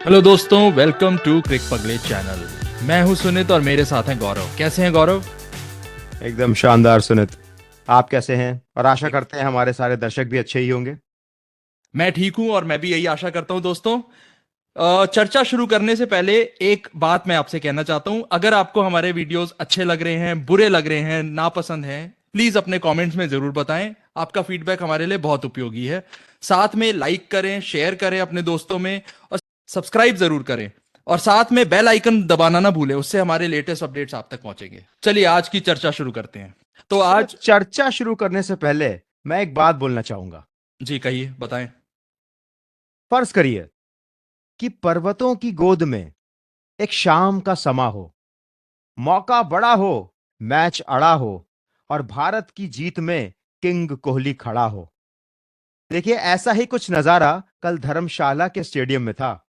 Hello दोस्तों, welcome to क्रिक पगले channel. मैं हूं सुनित और मेरे साथ हैं गौरव। कैसे हैं गौरव? एकदम शानदार सुनित। आप कैसे हैं? और आशा एक- करते हैं हमारे सारे दर्शक भी अच्छे ही होंगे। मैं ठीक हूं और मैं भी यही आशा करता हूं दोस्तों। चर्चा शुरू करने से पहले एक बात मैं आपसे कहना चाहता हूं। अगर आपको हमारे वीडियोस अच्छे लग रहे हैं, बुरे लग रहे हैं, नापसंद हैं, प्लीज अपने कमेंट्स में जरूर बताएं। आपका फीडबैक हमारे लिए बहुत उपयोगी है। साथ में लाइक करें, शेयर करें अपने दोस्तों में, और सब्सक्राइब जरूर करें। और साथ में बेल आइकन दबाना ना भूलें, उससे हमारे लेटेस्ट अपडेट्स आप तक पहुंचेंगे। चलिए आज की चर्चा शुरू करते हैं। तो सुनित, आज चर्चा शुरू करने से पहले मैं एक बात बोलना चाहूंगा। जी कहिए, बताएं। फर्ज करिए कि पर्वतों की गोद में एक शाम का समा हो, मौका बड़ा हो, मैच अड़ा हो और भारत की जीत में किंग कोहली खड़ा हो। देखिए, ऐसा ही कुछ नजारा कल धर्मशाला के स्टेडियम में था।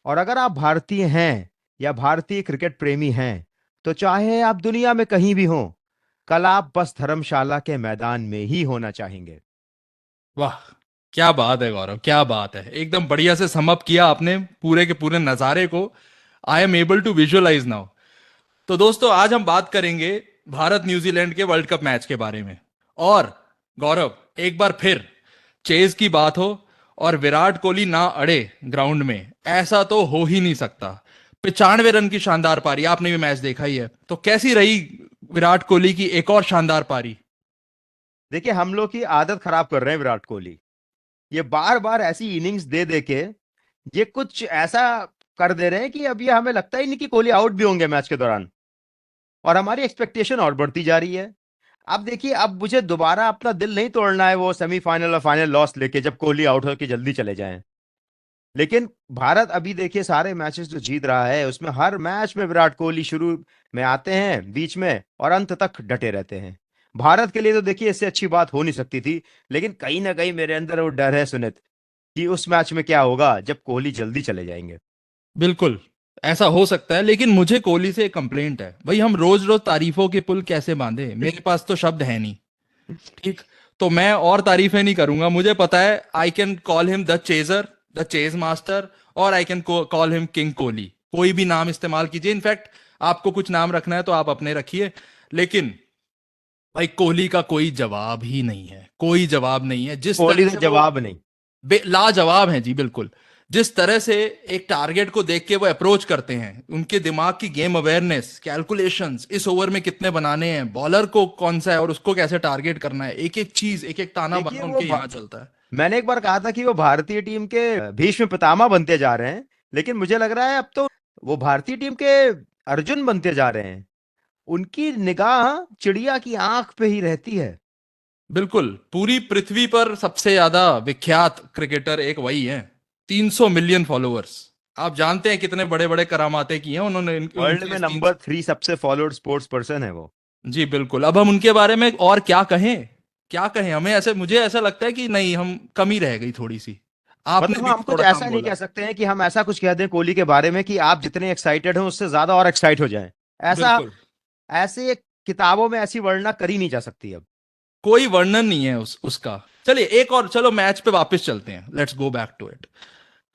और अगर आप भारतीय हैं या भारतीय क्रिकेट प्रेमी हैं, तो चाहे आप दुनिया में कहीं भी हों, कल आप बस धर्मशाला के मैदान में ही होना चाहेंगे। वाह, क्या बात है गौरव, क्या बात है! एकदम बढ़िया से सम अप किया आपने पूरे के पूरे नज़ारे को। I am able to visualise now. तो दोस्तों, आज हम बात करेंगे भारत न्यूजीलैंड के वर्ल्ड कप मैच के बारे में। और गौरव, एक बार फिर चेज की बात हो और विराट कोहली ना अड़े ग्राउंड में, ऐसा तो हो ही नहीं सकता। 95 रन की शानदार पारी, आपने भी मैच देखा ही है, तो कैसी रही विराट कोहली की एक और शानदार पारी? देखिए, हम लोग की आदत खराब कर रहे हैं विराट कोहली। ये बार बार ऐसी इनिंग्स दे दे के ये कुछ ऐसा कर दे रहे हैं कि अब ये हमें लगता ही नहीं कि कोहली आउट भी होंगे मैच के दौरान। और हमारी एक्सपेक्टेशन और बढ़ती जा रही है। अब देखिए, अब मुझे दोबारा अपना दिल नहीं तोड़ना है वो सेमीफाइनल और फाइनल लॉस लेके, जब कोहली आउट होकर जल्दी चले जाएं। लेकिन भारत अभी देखिए सारे मैचेस जो जीत रहा है, उसमें हर मैच में विराट कोहली शुरू में आते हैं, बीच में और अंत तक डटे रहते हैं। भारत के लिए तो देखिए इससे अच्छी बात हो नहीं सकती थी। लेकिन कहीं ना कहीं मेरे अंदर वो डर है सुनित, कि उस मैच में क्या होगा जब कोहली जल्दी चले जाएंगे। बिल्कुल, ऐसा हो सकता है, लेकिन मुझे कोहली से एक कंप्लेंट है भाई। हम रोज रोज तारीफों के पुल कैसे बांधे? मेरे पास तो शब्द है नहीं। ठीक, तो मैं और तारीफें नहीं करूंगा। मुझे पता है, I can call him the chaser, the chase master, और I can call him king Kohli. कोई भी नाम इस्तेमाल कीजिए। इनफैक्ट आपको कुछ नाम रखना है तो आप अपने रखिए। लेकिन भाई, कोहली का कोई जवाब ही नहीं है, कोई जवाब नहीं है। जिस कोहली तरह से से वो जवाब नहीं। लाजवाब हैं जी, बिल्कुल। जिस तरह से एक टारगेट को देख के वो अप्रोच करते हैं, उनके दिमाग की गेम अवेयरनेस, कैलकुलेशंस, इस ओवर में कितने बनाने हैं, बॉलर को कौन सा है और उसको कैसे टारगेट करना है, एक एक चीज, एक एक ताना देखिए, बाना उनके यहाँ चलता है। मैंने एक बार कहा था कि वो भारतीय टीम के भीष्म पितामह बनते जा रहे हैं। लेकिन मुझे लग रहा है अब तो वो भारतीय टीम के अर्जुन बनते जा रहे हैं। उनकी निगाह चिड़िया की आंख पे ही रहती है। बिल्कुल, पूरी पृथ्वी पर सबसे ज्यादा विख्यात क्रिकेटर एक वही है। 300 मिलियन फॉलोअर्स। आप जानते हैं कितने बड़े बड़े करामाते की हैं उन्होंने, वर्ल्ड उनके में इस तीन। नंबर 3 सबसे फॉलोड स्पोर्ट्स पर्सन है वो। जी बिल्कुल। अब हम उनके बारे में और क्या कहें? क्या कहें? हमें ऐसे, मुझे ऐसा लगता है कि नहीं, हम कमी रह गई थोड़ी सी। आपने मतलब भी हम कुछ थोड़ा ऐसा कम नहीं बोला। कह सकते हैं कि हम ऐसा कुछ कह दें कोहली के बारे में कि आप जितने एक्साइटेड हो उससे ज्यादा और एक्साइट हो जाएं। ऐसा बिल्कुल, ऐसे किताबों में ऐसी वर्णना करी नहीं जा सकती अब। कोई वर्णन नहीं है उसका। चलिए एक और, चलो मैच पे वापस चलते हैं। Let's go back to it.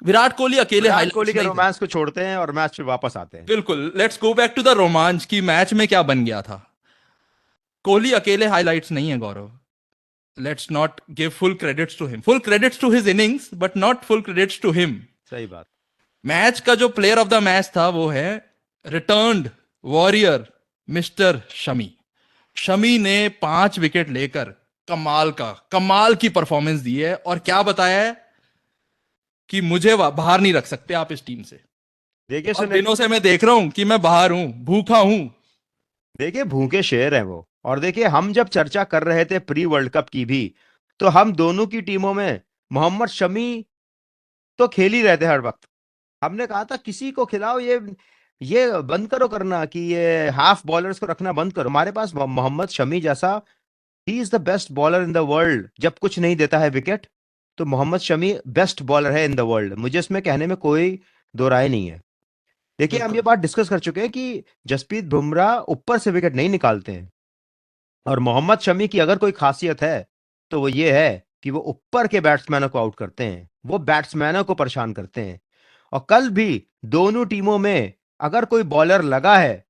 Virat Kohli अकेले विराट कोहली हाइलाइट्स के नहीं थे। रोमांस को छोड़ते हैं और मैच पे वापस आते हैं। बिल्कुल, let's go back to the रोमांच की मैच में क्या बन गया था। कोहली अकेले हाइलाइट्स नहीं है Gaurav. Let's not give full credits to him. Full credits to his innings but not full credits to him. सही बात। मैच का जो प्लेयर ऑफ द मैच था वो है returned warrior mister Shami. Shami ने 5 विकेट लेकर कमाल की परफॉर्मेंस दी है, और क्या बताया है कि मुझे बाहर नहीं रख सकते आप इस टीम से। देखिए बहुत सुनित, दिनों से मैं देख रहा हूं कि मैं बाहर हूं, भूखा हूं। देखिए भूखे शेर हैं वो। और देखिए, हम जब चर्चा कर रहे थे प्री वर्ल्ड कप की भी, तो हम दोनों की टीमों में मोहम्मद शमी तो खेल ही रहे थे हर वक्त। हमने कहा था किसी को खिलाओ, ये बंद करो करना कि ये हाफ बॉलर्स को रखना बंद करो। हमारे पास मोहम्मद शमी जैसा, he is the best bowler in the world. जब कुछ नहीं देता है विकेट, तो मोहम्मद शमी बेस्ट बॉलर है इन द वर्ल्ड। मुझे इसमें कहने में कोई दो राय नहीं है। देखिए, हम ये बिल्कुल, बात डिस्कस कर चुके हैं कि जसप्रीत बुमराह ऊपर से विकेट नहीं निकालते हैं। और मोहम्मद शमी की अगर कोई खासियत है, तो वो ये है कि वो ऊपर के बैट्समैनों को आउट करते हैं, वो बैट्समैनों को परेशान करते हैं। और कल भी दोनों टीमों में अगर कोई बॉलर लगा है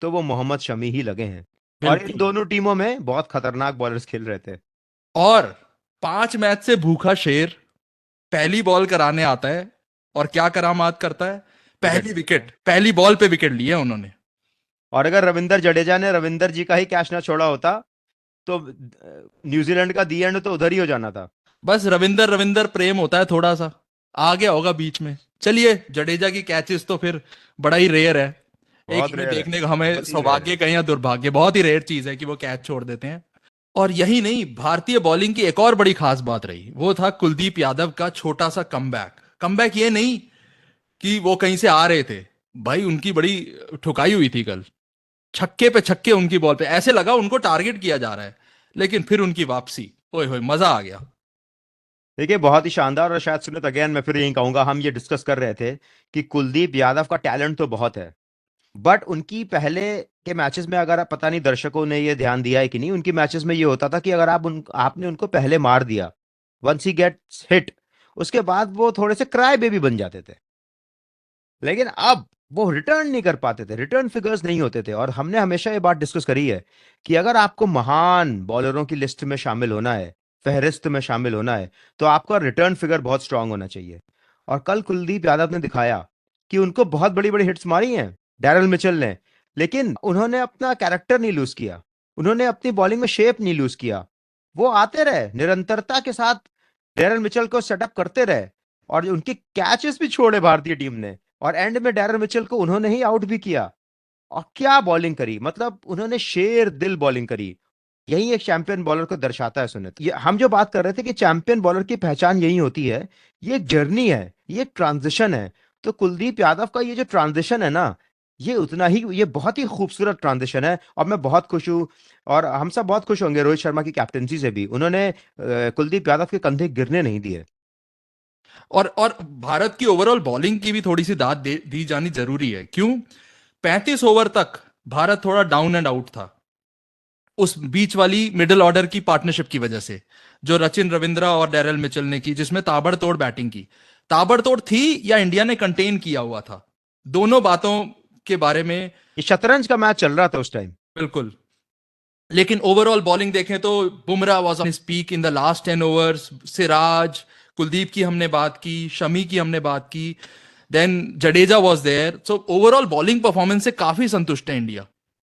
तो वो मोहम्मद शमी ही लगे हैं। और इन बिल्कुल। दोनों टीमों में बहुत खतरनाक बॉलर्स खेल रहे थे। और 5 मैच से भूखा शेर पहली बॉल कराने आता है और क्या करामात करता है। विकेट। पहली विकेट, पहली बॉल पे विकेट लिया उन्होंने। और अगर रविंदर जडेजा ने रविंदर जी का ही कैच ना छोड़ा होता तो न्यूजीलैंड का दी एंड तो उधर ही हो जाना था। बस रविंदर रविंदर प्रेम होता है थोड़ा सा, आ गया होगा बीच में। चलिए, जडेजा की कैचेस तो फिर बड़ा ही रेयर है। एक बहुत हमें रेयर है। देखने को, हमें बहुत ही रेयर है। सौभाग्य कहें या दुर्भाग्य, बहुत ही रेयर चीज है कि वो कैच छोड़ देते हैं। और यही नहीं, भारतीय बॉलिंग की एक और बड़ी खास बात रही, वो था कुलदीप यादव का छोटा सा कमबैक। कमबैक ये नहीं कि वो कहीं से आ रहे थे, भाई उनकी बड़ी ठुकाई हुई थी कल। छक्के पे छक्के उनकी बॉल पे, ऐसे लगा उनको टारगेट किया जा रहा है, लेकिन फिर उनकी वापसी, ओए होए, मजा आ गया। देखिए बहुत ही शानदार। और शायद सुनित, अगेन मैं फिर यही कहूंगा, हम ये डिस्कस कर रहे थे कि कुलदीप यादव का टैलेंट तो बहुत है, बट उनकी पहले के मैचेस में, अगर आप, पता नहीं दर्शकों ने ये ध्यान दिया है कि नहीं, उनकी मैचेस में ये होता था कि अगर आपने उनको पहले मार दिया, वंस ही गेट्स हिट, उसके बाद वो थोड़े से क्राई बेबी बन जाते थे। लेकिन अब वो रिटर्न नहीं कर पाते थे, रिटर्न फिगर्स नहीं होते थे। और हमने हमेशा ये बात डिस्कस करी है कि अगर आपको महान बॉलरों की लिस्ट में शामिल होना है, फहरिस्त में शामिल होना है, तो आपका रिटर्न फिगर बहुत स्ट्रांग होना चाहिए। और कल कुलदीप यादव ने दिखाया कि उनको बहुत बड़ी बड़ी हिट्स मारी हैं डैरल मिचेल ने, लेकिन उन्होंने अपना कैरेक्टर नहीं लूज किया, उन्होंने अपनी बॉलिंग में शेप नहीं लूज किया। वो आते रहे निरंतरता के साथ, डैरल मिचेल को सेटअप करते रहे, और उनके कैचेस भी छोड़े भारतीय टीम ने। और एंड में डैरल मिचेल को उन्होंने ही आउट भी किया। और क्या बॉलिंग करी, मतलब उन्होंने शेर दिल बॉलिंग करी। यही एक चैंपियन बॉलर को दर्शाता है सुनित। ये हम जो बात कर रहे थे कि चैंपियन बॉलर की पहचान यही होती है, ये एक जर्नी है, ये एक ट्रांजिशन है। तो कुलदीप यादव का ये जो ट्रांजिशन है ना, ये उतना ही, ये बहुत ही खूबसूरत ट्रांजिशन है। और मैं बहुत खुश हूँ, और हम सब बहुत खुश होंगे रोहित शर्मा की कैप्टनसी से भी। उन्होंने कुलदीप यादव के कंधे गिरने नहीं दिए। और भारत की ओवरऑल बॉलिंग की भी थोड़ी सी दाद दी जानी जरूरी है। क्यों? 35 ओवर तक भारत थोड़ा डाउन एंड आउट था, उस बीच वाली मिडिल ऑर्डर की पार्टनरशिप की वजह से, जो रचिन रविंद्रा और डैरेल मिचेल ने की, जिसमें ताबड़तोड़ बैटिंग की। ताबड़तोड़ थी या इंडिया ने कंटेन किया हुआ था, दोनों बातों के बारे में। ये शतरंज का मैच चल रहा था उस टाइम। बिल्कुल। लेकिन ओवरऑल बॉलिंग देखें तो Bumrah was on speak in the last 10 overs, Siraj, Kuldeep की हमने बात की, शमी की हमने बात की, then Jadeja was there. So overall bowling performance से काफी संतुष्ट है इंडिया।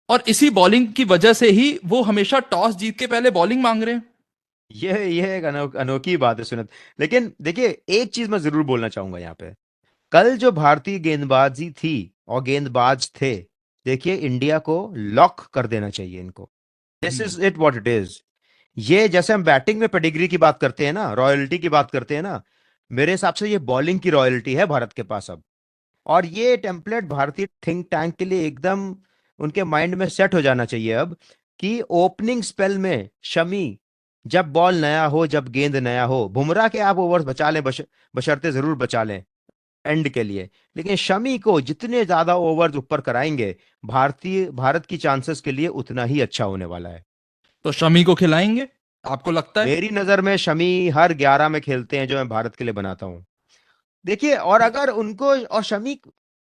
और इसी बॉलिंग की वजह से ही वो हमेशा टॉस जीत के पहले बॉलिंग मांग रहे हैं। ये एक अनोखी बात है सुनित। लेकिन देखिए एक चीज मैं जरूर बोलना चाहूंगा यहाँ पे, कल जो भारतीय गेंदबाजी थी और गेंदबाज थे, देखिए इंडिया को लॉक कर देना चाहिए इनको। This hmm. Is it what it is. ये जैसे हम बैटिंग में पेडिग्री की बात करते हैं ना, रॉयल्टी की बात करते हैं ना, मेरे हिसाब से ये बॉलिंग की रॉयल्टी है भारत के पास अब। और ये टेम्पलेट भारतीय थिंक टैंक के लिए एकदम उनके माइंड में सेट हो जाना चाहिए अब, कि ओपनिंग स्पेल में शमी, जब बॉल नया हो, जब गेंद नया हो, बुमराह के आप ओवर्स बचा लें, बशर्ते जरूर बचा लें एंड के लिए, लेकिन शमी को जितने ज्यादा ओवर्स ऊपर कराएंगे, भारत की चांसेस के लिए उतना ही अच्छा होने वाला है। तो शमी को खिलाएंगे, आपको लगता है? मेरी नजर में शमी हर 11 में खेलते हैं जो मैं भारत के लिए बनाता हूं। देखिए, और अगर उनको, और शमी,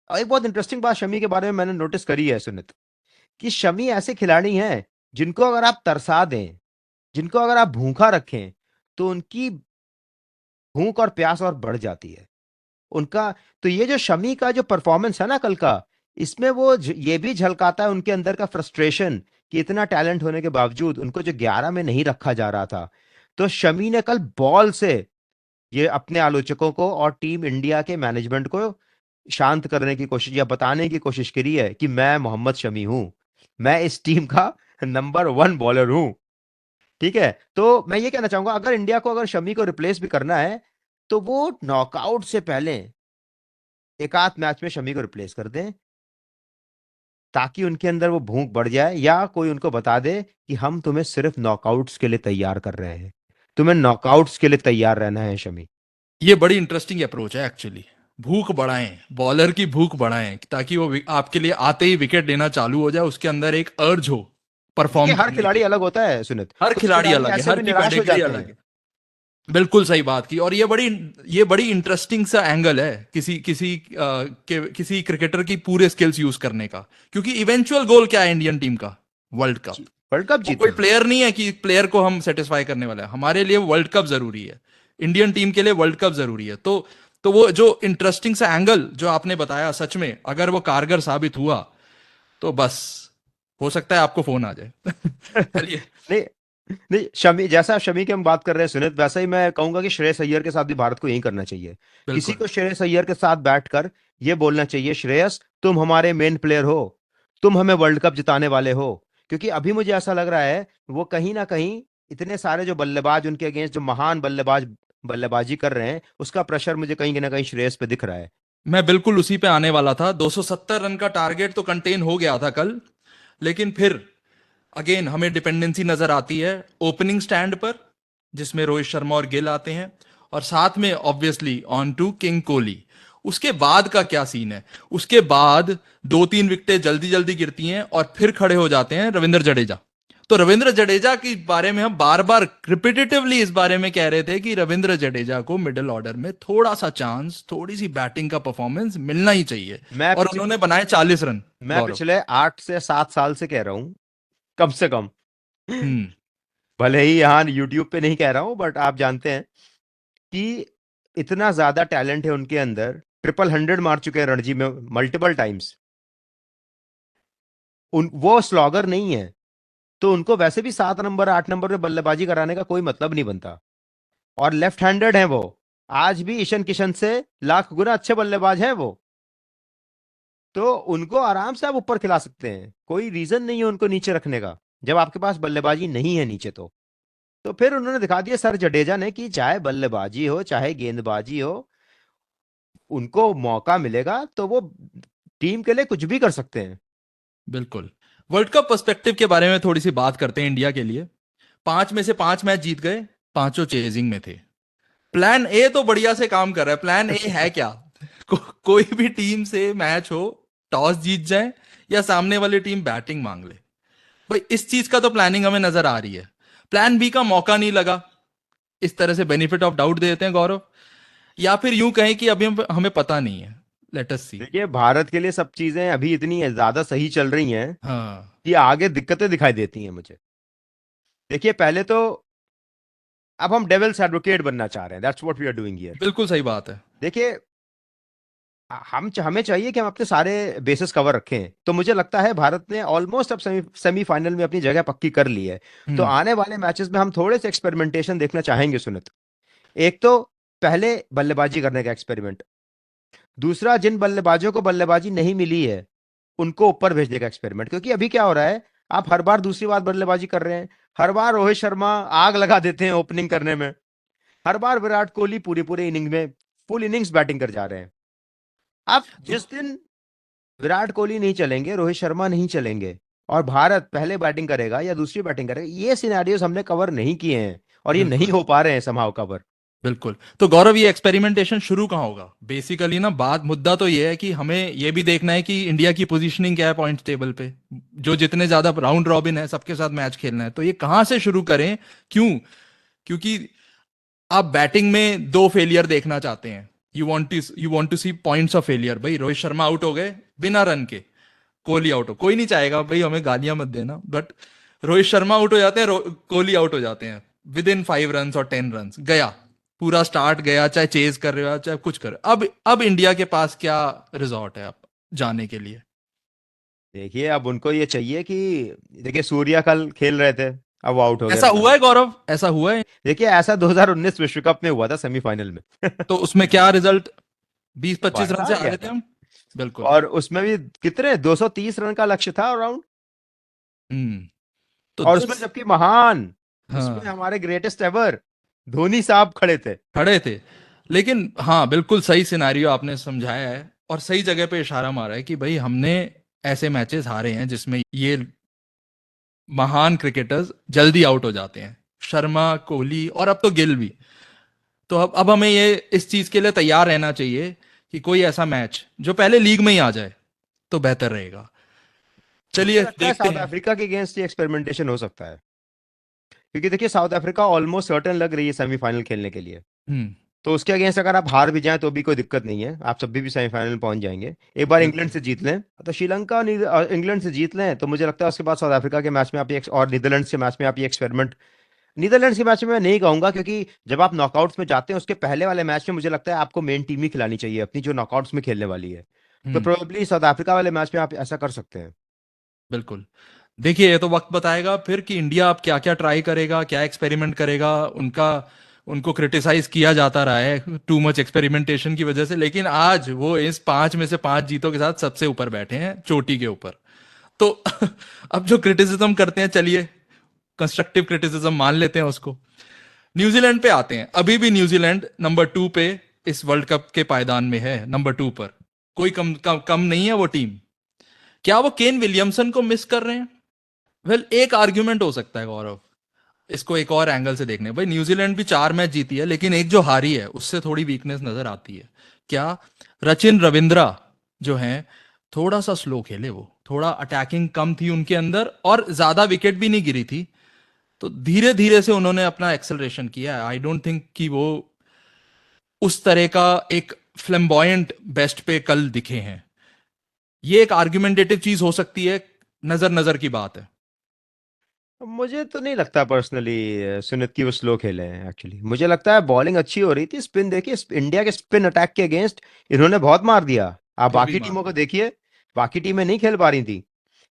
और एक बहुत इंटरेस्टिंग बात शमी के बारे में मैंने नोटिस करी है सुनित, कि शमी ऐसे खिलाड़ी हैं जिनको अगर आप तरसा दें, जिनको अगर आप भूखा रखें, तो उनकी भूख और प्यास और बढ़ जाती है उनका। तो ये जो शमी का जो परफॉर्मेंस है ना कल का, इसमें वो ये भी झलकाता है उनके अंदर का फ्रस्ट्रेशन, कि इतना टैलेंट होने के बावजूद उनको जो 11 में नहीं रखा जा रहा था। तो शमी ने कल बॉल से ये अपने आलोचकों को और टीम इंडिया के मैनेजमेंट को शांत करने की कोशिश, या बताने की कोशिश करी है कि मैं मोहम्मद शमी हूं, मैं इस टीम का नंबर 1 बॉलर हूं। ठीक है, तो मैं ये कहना चाहूंगा, अगर इंडिया को, अगर शमी को रिप्लेस भी करना है, तो वो नॉकआउट से पहले एक आध मैच में शमी को रिप्लेस कर दें, ताकि उनके अंदर वो भूख बढ़ जाए, या कोई उनको बता दे कि हम तुम्हें सिर्फ नॉकआउट्स के लिए तैयार कर रहे हैं, तुम्हें नॉकआउट्स के लिए तैयार रहना है शमी। ये बड़ी इंटरेस्टिंग अप्रोच है एक्चुअली। भूख बढ़ाएं, बॉलर की भूख बढ़ाएं, ताकि वो आपके लिए आते ही विकेट लेना चालू हो जाए, उसके अंदर एक अर्ज हो देखिए परफॉर्म हर करने खिलाड़ी की। अलग होता है सुनित, हर कुछ खिलाड़ी खिलाड़ी अलग है, ऐसे हर भी की निराश हो कैटेगरी जाते अलग हैं। है। बिल्कुल सही बात की। और ये बड़ी इंटरेस्टिंग सा एंगल है किसी क्रिकेटर की पूरे स्किल्स यूज करने का, क्योंकि इवेंचुअल गोल क्या है इंडियन टीम का? World cup. वर्ल्ड कप वो कोई जीतना। प्लेयर नहीं है कि प्लेयर को हम सेटिस्फाई करने वाला है, हमारे लिए वर्ल्ड कप जरूरी है, इंडियन टीम के लिए वर्ल्ड कप जरूरी है। तो वो जो इंटरेस्टिंग सा एंगल जो आपने बताया, सच में अगर वो कारगर साबित हुआ तो बस हो सकता है आपको फोन आ जाए। चलिए। नहीं, नहीं, शमी, जैसा शमी की हम बात कर रहे हैं सुनित, वैसा ही मैं कहूंगा कि श्रेयस अय्यर के साथ भी भारत को यही करना चाहिए। किसी बिल्कुल। को श्रेयस अय्यर के साथ बैठकर ये बोलना चाहिए, श्रेयस तुम हमारे मेन प्लेयर हो, तुम हमें वर्ल्ड कप जिताने वाले हो। क्योंकि अभी मुझे ऐसा लग रहा है वो कहीं ना कहीं इतने सारे जो बल्लेबाज उनके अगेंस्ट, जो महान बल्लेबाज बल्लेबाजी कर रहे हैं, उसका प्रेशर मुझे कहीं ना कहीं श्रेयस पे दिख रहा है। मैं बिल्कुल उसी पे आने वाला था। 270 रन का टारगेट तो कंटेन हो गया था कल, लेकिन फिर अगेन हमें डिपेंडेंसी नजर आती है ओपनिंग स्टैंड पर, जिसमें रोहित शर्मा और गिल आते हैं, और साथ में obviously on to king Kohli. उसके बाद का क्या सीन है? उसके बाद दो तीन विकेटें जल्दी जल्दी गिरती हैं और फिर खड़े हो जाते हैं रविंद्र जडेजा। तो रविंद्र जडेजा के बारे में हम बार बार रिपीटेटिवली इस बारे में कह रहे थे कि रविंद्र जडेजा को मिडिल ऑर्डर में थोड़ा सा चांस, थोड़ी सी बैटिंग का परफॉर्मेंस मिलना ही चाहिए। मैं और पिछ, उन्होंने बनाए 40 रन। मैं गौरव। पिछले 8 से 7 साल से कह रहा हूँ, कम से कम। हम्म। भले ही यहाँ यूट्यूब पे नहीं कह रहा हूँ, बट आप जानते हैं कि इतना ज्यादा टैलेंट है उनके अंदर। 100 मार चुके हैं रणजी में मल्टीपल टाइम्स। वो स्लॉगर नहीं है, तो उनको वैसे भी 7 नंबर 8 नंबर पे बल्लेबाजी कराने का कोई मतलब नहीं बनता। और लेफ्ट हैंडेड है वो। आज भी ईशन किशन से लाख गुना अच्छे बल्लेबाज हैं वो। तो उनको आराम से आप ऊपर खिला सकते हैं, कोई रीजन नहीं है उनको नीचे रखने का, जब आपके पास बल्लेबाजी नहीं है नीचे। तो फिर उन्होंने दिखा दिया सर जडेजा ने कि चाहे बल्लेबाजी हो चाहे गेंदबाजी हो, उनको मौका मिलेगा तो वो टीम के लिए कुछ भी कर सकते हैं। बिल्कुल। वर्ल्ड कप पर्सपेक्टिव के बारे में थोड़ी सी बात करते हैं इंडिया के लिए। 5 में से 5 मैच जीत गए, पांचों चेजिंग में थे। प्लान ए तो बढ़िया से काम कर रहा है। प्लान ए है क्या? कोई भी टीम से मैच हो, टॉस जीत जाए या सामने वाली टीम बैटिंग मांग ले, भाई इस चीज का तो प्लानिंग हमें नजर आ रही है। प्लान बी का मौका नहीं लगा। इस तरह से बेनिफिट ऑफ डाउट दे देते हैं गौरव, या फिर यूं कहें कि अभी हमें पता नहीं है। लेट अस सी। देखिए, भारत के लिए सब चीजें अभी इतनी ज्यादा सही चल रही हैं हाँ। कि आगे दिक्कतें दिखाई देती हैं मुझे। देखिए, पहले तो अब हम डेविल्स एडवोकेट बनना चाह रहे हैं, that's what we are doing here. बिल्कुल सही बात है। देखिए, हमें चाहिए कि हम अपने सारे बेसिस कवर रखें, तो मुझे लगता है भारत ने ऑलमोस्ट अब सेमीफाइनल में अपनी जगह पक्की कर ली है। तो हम्म। आने वाले मैचेस में हम थोड़े से एक्सपेरिमेंटेशन देखना चाहेंगे सुनित। एक तो पहले बल्लेबाजी करने का एक्सपेरिमेंट। दूसरा, जिन बल्लेबाजों को बल्लेबाजी नहीं मिली है उनको ऊपर भेजने का एक्सपेरिमेंट। क्योंकि अभी क्या हो रहा है, आप हर बार दूसरी बार बल्लेबाजी कर रहे हैं, हर बार रोहित शर्मा आग लगा देते हैं ओपनिंग करने में, हर बार विराट कोहली पूरी पूरे इनिंग में फुल इनिंग्स बैटिंग कर जा रहे हैं। अब जिस दिन विराट कोहली नहीं चलेंगे, रोहित शर्मा नहीं चलेंगे, और भारत पहले बैटिंग करेगा या दूसरी बैटिंग करेगा, ये सिनेरियोस हमने कवर नहीं किए हैं और ये नहीं बिल्कुल। हो पा रहे हैं समहाउ कवर। बिल्कुल। तो गौरव, ये एक्सपेरिमेंटेशन शुरू कहाँ होगा? बेसिकली ना, बात मुद्दा तो ये है कि हमें ये भी देखना है कि इंडिया की पोजीशनिंग क्या है पॉइंट टेबल पे। जो जितने ज्यादा राउंड रॉबिन है, सबके साथ मैच खेलना है, तो ये कहाँ से शुरू करें? क्यों? क्योंकि आप बैटिंग में दो फेलियर देखना चाहते हैं। You want to see points of failure. भाई रोहित शर्मा आउट हो गए बिना रन के, कोहली आउट हो, कोई नहीं चाहेगा भाई, हमें गालियां मत देना, बट रोहित शर्मा आउट हो जाते हैं, कोहली आउट हो जाते हैं विद इन 5 रन और 10 रन, गया पूरा स्टार्ट गया, चाहे चेज कर रहे हो चाहे कुछ कर रहे हो। अब इंडिया के पास क्या रिजॉर्ट है अब जाने के लिए? देखिए, अब उनको ये चाहिए कि, देखिए सूर्या कल खेल रहे थे, अब वो आउट हो गए ऐसा हुआ बेचारे। है गौरव? ऐसा हुआ है? देखिए, ऐसा 2019 विश्व कप में हुआ था सेमीफाइनल में। तो उसमें क्या रिजल्ट? 20-25 रन भारत से हार आ गया रहे थे था। हम। बिल्कुल। और उसमें भी कितने, 230 रन का लक्ष्य था अराउंड। हम्म। तो और उसमें दिस। जबकि महान, उसमें हाँ। हमारे ग्रेटेस्ट एवर धोनी साहब खड़े थे। खड़े थे। लेकिन हाँ, बिल्कुल सही सिनारियो आपने समझाया है और सही जगह पे इशारा मारा है कि भाई हमने ऐसे मैचेस हारे हैं जिसमें ये महान क्रिकेटर्स जल्दी आउट हो जाते हैं, शर्मा, कोहली और अब तो गिल भी। तो अब हमें ये इस चीज के लिए तैयार रहना चाहिए कि कोई ऐसा मैच जो पहले लीग में ही आ जाए तो बेहतर रहेगा। मुझे चलिए लगता है देखते साउथ हैं। अफ्रीका के अगेंस्ट ये एक्सपेरिमेंटेशन हो सकता है। क्योंकि देखिए साउथ अफ्रीका ऑलमोस्ट सर्टेन लग रही है सेमीफाइनल खेलने के लिए। हम्म। तो उसके अगेंस्ट अगर आप हार भी जाएं तो भी कोई दिक्कत नहीं है, आप सभी भी सेमीफाइनल में पहुंच जाएंगे। एक बार इंग्लैंड बिल्कुल। से जीत लें तो श्रीलंका इंग्लैंड से जीत लें तो मुझे लगता है उसके बाद साउथ अफ्रीका के मैच में आप ये और नीदरलैंड्स के मैच में आप ये एक्सपेरिमेंट। नीदरलैंड्स के मैच में मैं नहीं कहूंगा, क्योंकि जब आप नॉकआउट्स में जाते हैं उसके पहले वाले मैच में मुझे लगता है आपको मेन टीम ही खिलानी चाहिए अपनी, जो नॉकआउट्स में खेलने वाली है। तो हम्म। प्रोबेबली साउथ अफ्रीका वाले मैच में आप ऐसा कर सकते हैं। बिल्कुल। देखिए, ये तो वक्त बताएगा फिर कि इंडिया अब क्या क्या ट्राई करेगा, क्या एक्सपेरिमेंट करेगा। उनका उनको क्रिटिसाइज किया जाता रहा है टू मच एक्सपेरिमेंटेशन की वजह से, लेकिन आज वो इस 5 में से 5 जीतों के साथ सबसे ऊपर बैठे हैं, चोटी के ऊपर। तो अब जो क्रिटिसिज्म करते हैं, चलिए कंस्ट्रक्टिव क्रिटिसिज्म मान लेते हैं उसको। न्यूजीलैंड पे आते हैं। अभी भी न्यूजीलैंड नंबर 2 पे इस वर्ल्ड कप के पायदान में है, नंबर 2 पर। कोई कम नहीं है वो टीम। क्या वो केन विलियमसन को मिस कर रहे हैं? वेल, एक आर्ग्यूमेंट हो सकता है गौरव, इसको एक और एंगल से देखने। भाई, न्यूजीलैंड भी 4 मैच जीती है, लेकिन एक जो हारी है उससे थोड़ी वीकनेस नजर आती है। क्या? रचिन रविंद्रा जो हैं, थोड़ा सा स्लो खेले वो, थोड़ा अटैकिंग कम थी उनके अंदर, और ज्यादा विकेट भी नहीं गिरी थी। तो धीरे धीरे से उन्होंने अपना एक्सेलरेशन किया है। आई डोंट थिंक कि वो उस तरह का एक फ्लेम्बॉयंट बेस्ट पे कल दिखे हैं। ये एक आर्ग्यूमेंटेटिव चीज हो सकती है, नजर नजर की बात है। मुझे तो नहीं लगता पर्सनली सुनित की वो स्लो खेले हैं। एक्चुअली मुझे लगता है बॉलिंग अच्छी हो रही थी। स्पिन देखिए, इंडिया के स्पिन अटैक के अगेंस्ट इन्होंने बहुत मार दिया। आप हैवी बाकी मार टीमों को दिया। देखिए, बाकी टीमें नहीं खेल पा रही थी। इन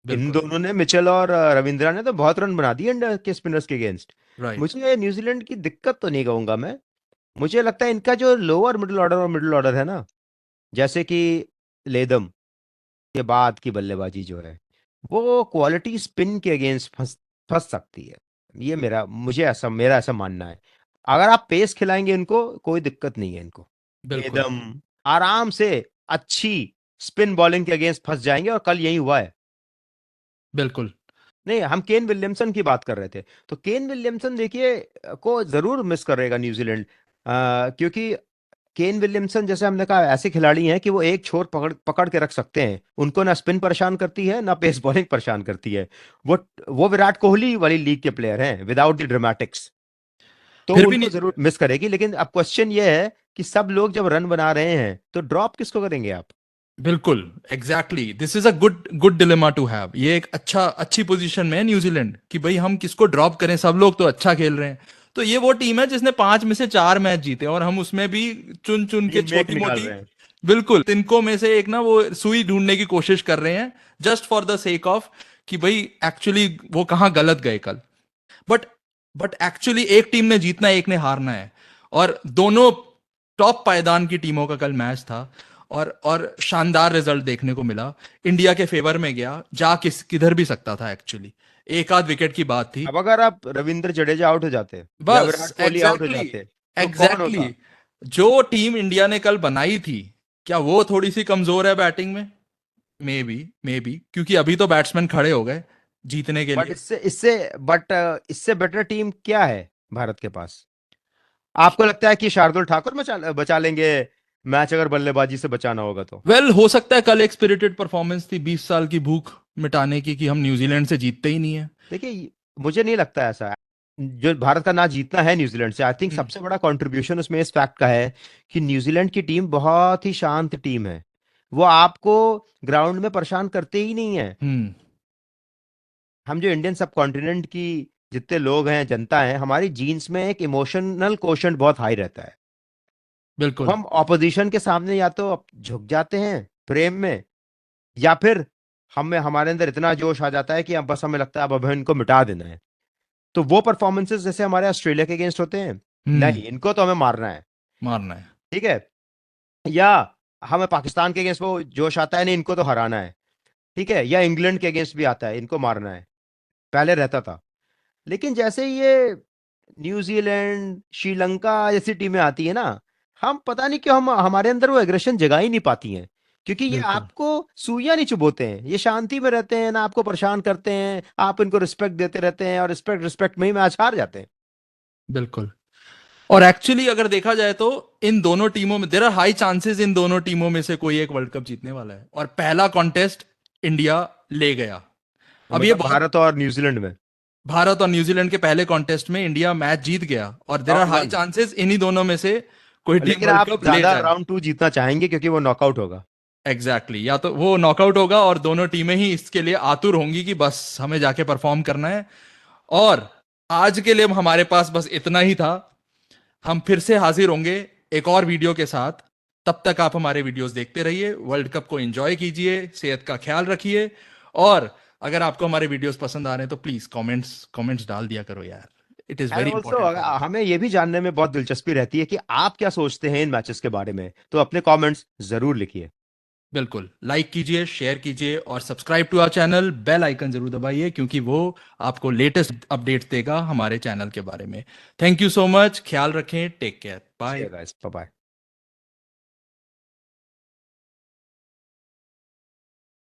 बिल्कुल। दोनों ने, मिचेल और रविंद्रा ने तो बहुत रन बना दिए इंडिया के स्पिनर्स के अगेंस्ट। राइट। मुझे न्यूजीलैंड की दिक्कत तो नहीं कहूंगा मैं। मुझे लगता है इनका जो लोअर मिडिल ऑर्डर और मिडिल ऑर्डर है ना, जैसे कि लेदम के बाद की बल्लेबाजी जो है, वो क्वालिटी स्पिन के अगेंस्ट फंस फंस सकती है। ये मेरा ऐसा मानना है। अगर आप पेस खिलाएंगे इनको, कोई दिक्कत नहीं है इनको। बिल्कुल। एकदम आराम से अच्छी स्पिन बॉलिंग के अगेंस्ट फंस जाएंगे, और कल यही हुआ है। बिल्कुल। नहीं, हम केन विलियमसन की बात कर रहे थे। तो केन विलियमसन देखिए को जरूर मिस करेगा न्यूजीलैंड। क्योंकि केन विलियमसन, जैसे हमने कहा, ऐसे खिलाड़ी हैं कि वो एक छोर पकड़ पकड़ के रख सकते हैं। उनको ना स्पिन परेशान करती है ना पेस बॉलिंग परेशान करती है। वो वो विराट कोहली वाली लीग के प्लेयर हैं विदाउट द ड्रामेटिक्स। तो फिर भी उनको नहीं। जरूर मिस करेगी। लेकिन अब क्वेश्चन ये है कि सब लोग जब रन बना रहे हैं तो ड्रॉप किसको करेंगे आप? बिल्कुल। Exactly, this is a good good dilemma to have. ये एक अच्छी पोजीशन में है न्यूजीलैंड कि भाई हम किसको ड्रॉप करें, सब लोग तो अच्छा खेल रहे हैं। तो ये वो टीम है जिसने 5 में से 4 मैच जीते, और हम उसमें भी चुन चुन के टीम मेक छोटी निकाल मोटी। रहे हैं। बिल्कुल, तिनको में से एक ना वो सुई ढूंढने की कोशिश कर रहे हैं, just for the sake of कि भाई एक्चुअली वो कहाँ गलत गए कल। बट बट एक्चुअली एक टीम ने जीतना है, एक ने हारना है। और दोनों टॉप पायदान की टीमों का कल मैच था, और शानदार रिजल्ट देखने को मिला। इंडिया के फेवर में गया, जा किधर भी सकता था एक्चुअली। एक आध विकेट की बात थी। अब अगर आप रविंद्र जडेजा आउट हो जाते या बस विराट कोहली आउट हो एग्जैक्टली। जाते तो कौन एग्जैक्टली। होता? जो टीम इंडिया ने कल बनाई थी, क्या वो थोड़ी सी कमजोर है बैटिंग में? मे बी क्योंकि अभी तो बैट्समैन खड़े हो गए जीतने के बट लिए। इससे बेटर टीम क्या है भारत के पास? आपको लगता है कि शार्दुल ठाकुर बचा लेंगे मैच, अगर बल्लेबाजी से बचाना होगा तो? वेल, हो सकता है कल एक स्पिरिटेड परफॉर्मेंस थी, 20 साल की भूख मिटाने की, कि हम न्यूजीलैंड से जीतते ही नहीं है। देखिए, मुझे नहीं लगता ऐसा। जो भारत का ना जीतना है न्यूजीलैंड से, आई थिंक हम्म। सबसे बड़ा कंट्रीब्यूशन उसमें इस फैक्ट का है कि न्यूजीलैंड की टीम बहुत ही शांत टीम है। वो आपको ग्राउंड में परेशान करते ही नहीं है। हम्म। हम जो इंडियन सब कॉन्टिनेंट की जितने लोग हैं, जनता है, हमारी जीन्स में एक इमोशनल कोशेंट बहुत हाई रहता है। तो बिल्कुल। हम ऑपोजिशन के सामने या तो झुक जाते हैं प्रेम में, या फिर हमारे अंदर इतना जोश आ जाता है कि अब बस हमें लगता है अब हमें इनको मिटा देना है। तो वो परफॉर्मेंसेस जैसे हमारे ऑस्ट्रेलिया के अगेंस्ट होते हैं, हम्म। नहीं इनको तो हमें मारना है। मारना है। ठीक है। या हमें पाकिस्तान के अगेंस्ट वो जोश आता है, नहीं इनको तो हराना है। ठीक है। या इंग्लैंड के अगेंस्ट भी आता है, इनको मारना है। पहले रहता था। लेकिन जैसे ये न्यूजीलैंड, श्रीलंका जैसी टीमें आती है ना, हम पता नहीं क्यों हमारे अंदर वो एग्रेशन जगा ही नहीं पाती हैं। क्योंकि ये बिल्कुल। आपको सुइयां नहीं चुभोते हैं, ये शांति में रहते हैं ना, आपको परेशान करते हैं, आप इनको रिस्पेक्ट देते रहते हैं, और रिस्पेक्ट रिस्पेक्ट में ही मैच हार जाते हैं। बिल्कुल। और एक्चुअली अगर देखा जाए तो इन दोनों टीमों में देर आर हाई चांसेस, इन दोनों टीमों में से कोई एक वर्ल्ड कप जीतने वाला है, और पहला कॉन्टेस्ट इंडिया ले गया। अब ये मतलब बहुत। भारत और न्यूजीलैंड में। भारत और न्यूजीलैंड के पहले कॉन्टेस्ट में इंडिया मैच जीत गया और there are round high one. Chances इन्हीं दोनों में से कोई टीम लेकिन वर्ल्ड आप कप ले ज्यादा जाए। राउंड 2 जीतना चाहेंगे क्योंकि वो नॉकआउट होगा। एग्जैक्टली या तो वो नॉकआउट होगा और दोनों टीमें ही इसके लिए आतुर होंगी कि बस हमें जाके परफॉर्म करना है। और आज के लिए हमारे पास बस इतना ही था। हम फिर से हाजिर होंगे एक और वीडियो के साथ। तब तक आप हमारे वीडियोस देखते रहिए, वर्ल्ड कप को एंजॉय कीजिए, सेहत का ख्याल रखिए। और अगर आपको हमारे वीडियोस पसंद आ रहे हैं तो प्लीज कमेंट्स कमेंट्स डाल दिया करो यार। It is and very also important for us. हमें ये भी जानने में बहुत दिलचस्पी रहती है कि आप क्या सोचते हैं इन मैचेस के बारे में, तो अपने कमेंट्स जरूर लिखिए। बिल्कुल लाइक कीजिए, शेयर कीजिए और subscribe to our channel. Bell icon जरूर दबाइए क्योंकि वो आपको लेटेस्ट अपडेट्स देगा हमारे चैनल के बारे में। थैंक यू सो मच, ख्याल रखें, take care, bye. Guys, bye bye.